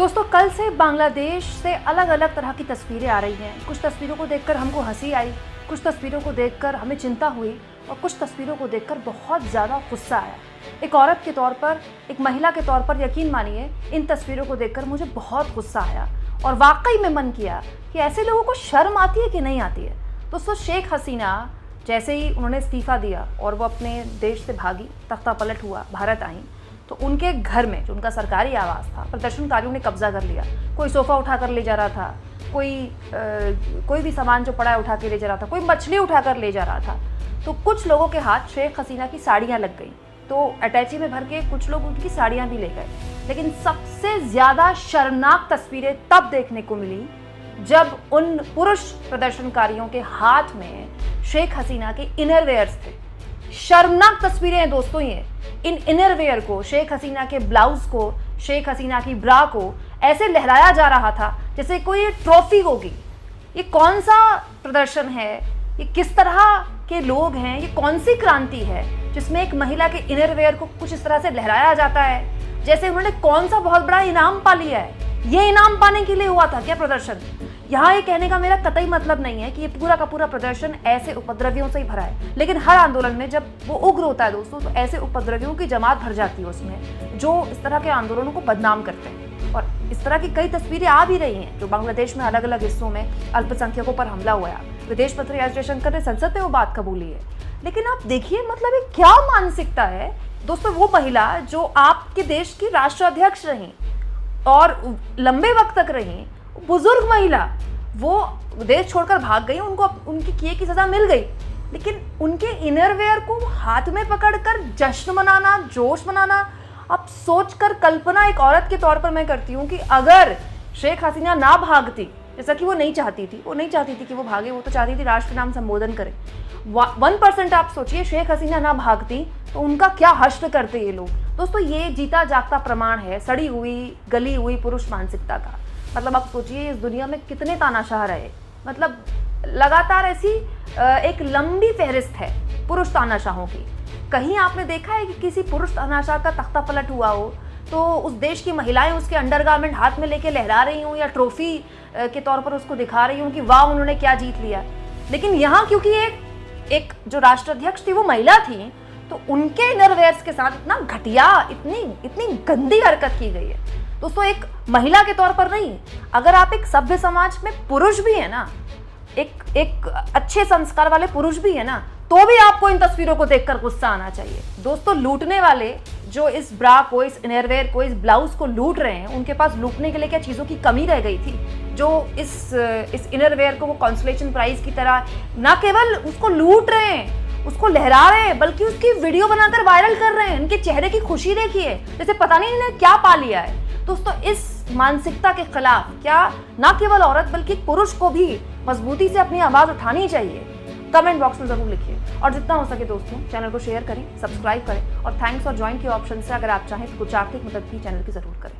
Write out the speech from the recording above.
दोस्तों, कल से बांग्लादेश से अलग अलग तरह की तस्वीरें आ रही हैं। कुछ तस्वीरों को देखकर हमको हंसी आई, कुछ तस्वीरों को देखकर हमें चिंता हुई और कुछ तस्वीरों को देखकर बहुत ज़्यादा गुस्सा आया। एक औरत के तौर पर, एक महिला के तौर पर यकीन मानिए, इन तस्वीरों को देखकर मुझे बहुत गुस्सा आया और वाकई में मन किया कि ऐसे लोगों को शर्म आती है कि नहीं आती है। दोस्तों, शेख हसीना जैसे ही उन्होंने इस्तीफ़ा दिया और वो अपने देश से भागी, तख्ता पलट हुआ, भारत आई, तो उनके घर में जो उनका सरकारी आवास था, प्रदर्शनकारियों ने कब्जा कर लिया। कोई सोफ़ा उठा कर ले जा रहा था, कोई भी सामान जो पड़ा है उठा के ले जा रहा था, कोई मछली उठा कर ले जा रहा था। तो कुछ लोगों के हाथ शेख हसीना की साड़ियाँ लग गई, तो अटैची में भर के कुछ लोग उनकी साड़ियाँ भी ले गए। लेकिन सबसे ज़्यादा शर्मनाक तस्वीरें तब देखने को मिली जब उन पुरुष प्रदर्शनकारियों के हाथ में शेख हसीना के इनरवेयर्स थे। शर्मनाक तस्वीरें हैं दोस्तों ये। इन इनरवेयर को, शेख हसीना के ब्लाउज को, शेख हसीना की ब्रा को ऐसे लहराया जा रहा था जैसे कोई ट्रॉफी होगी। ये कौन सा प्रदर्शन है? ये किस तरह के लोग हैं? ये कौन सी क्रांति है जिसमें एक महिला के इनरवेयर को कुछ इस तरह से लहराया जाता है जैसे उन्होंने कौन सा बहुत बड़ा इनाम पा लिया है? ये इनाम पाने के लिए हुआ था क्या प्रदर्शन? यहाँ ये कहने का मेरा कतई मतलब नहीं है कि ये पूरा का पूरा प्रदर्शन ऐसे उपद्रवियों से ही भरा है, लेकिन हर आंदोलन में जब वो उग्र होता है दोस्तों, तो ऐसे उपद्रवियों की जमात भर जाती है उसमें, जो इस तरह के आंदोलनों को बदनाम करते हैं। और इस तरह की कई तस्वीरें आ भी रही हैं जो बांग्लादेश में अलग अलग हिस्सों में अल्पसंख्यकों पर हमला हुआ है। विदेश मंत्री एस जयशंकर ने संसद में वो बात कबूली है। लेकिन आप देखिए, मतलब ये क्या मानसिकता है दोस्तों? वो महिला जो आपके देश की राष्ट्राध्यक्ष रही और लंबे वक्त तक रही, बुजुर्ग महिला, वो देश छोड़कर भाग गई, उनको उनकी किए की सजा मिल गई, लेकिन उनके इनरवेयर को हाथ में पकड़कर जश्न मनाना, जोश मनाना, अब सोचकर कल्पना एक औरत के तौर पर मैं करती हूँ कि अगर शेख हसीना ना भागती, जैसा कि वो नहीं चाहती थी कि वो भागे, वो तो चाहती थी राष्ट्र नाम संबोधन करे। 1% आप सोचिए, शेख हसीना ना भागती तो उनका क्या हश्र करते ये लोग। दोस्तों, ये जीता जागता प्रमाण है सड़ी हुई, गली हुई पुरुष मानसिकता का। मतलब आप सोचिए, इस दुनिया में कितने तानाशाह रहे, मतलब लगातार ऐसी एक लंबी फहरिस्त है पुरुष तानाशाहों की। कहीं आपने देखा है कि किसी पुरुष तानाशाह का तख्ता पलट हुआ हो तो उस देश की महिलाएं उसके अंडरगारमेंट हाथ में लेके लहरा रही हूँ या ट्रॉफी के तौर पर उसको दिखा रही हूँ कि वाह उन्होंने क्या जीत लिया? लेकिन यहाँ क्योंकि एक जो राष्ट्राध्यक्ष थी वो महिला थी, तो उनके इनरवेयर्स के साथ इतना घटिया, इतनी गंदी हरकत की गई है। दोस्तों, एक महिला के तौर पर नहीं, अगर आप एक सभ्य समाज में पुरुष भी है ना, एक अच्छे संस्कार वाले पुरुष भी है ना, तो भी आपको इन तस्वीरों को देखकर गुस्सा आना चाहिए। दोस्तों, लूटने वाले जो इस ब्रा को, इस इनरवेयर को, इस ब्लाउज को लूट रहे हैं, उनके पास लूटने के लिए क्या चीज़ों की कमी रह गई थी? जो इस इनरवेयर को वो कंसोलेशन प्राइज की तरह ना केवल उसको लूट रहे हैं, उसको लहरा रहे हैं, बल्कि उसकी वीडियो बनाकर वायरल कर रहे हैं। इनके चेहरे की खुशी देखिए, जैसे पता नहीं इन्हें क्या पा लिया है। दोस्तों, इस मानसिकता के खिलाफ क्या ना केवल औरत बल्कि पुरुष को भी मजबूती से अपनी आवाज़ उठानी चाहिए? कमेंट बॉक्स में जरूर लिखिए और जितना हो सके दोस्तों चैनल को शेयर करें, सब्सक्राइब करें और थैंक्स और ज्वाइन के ऑप्शन से अगर आप चाहें तो कुछ आर्थिक मदद भी चैनल की जरूर करें।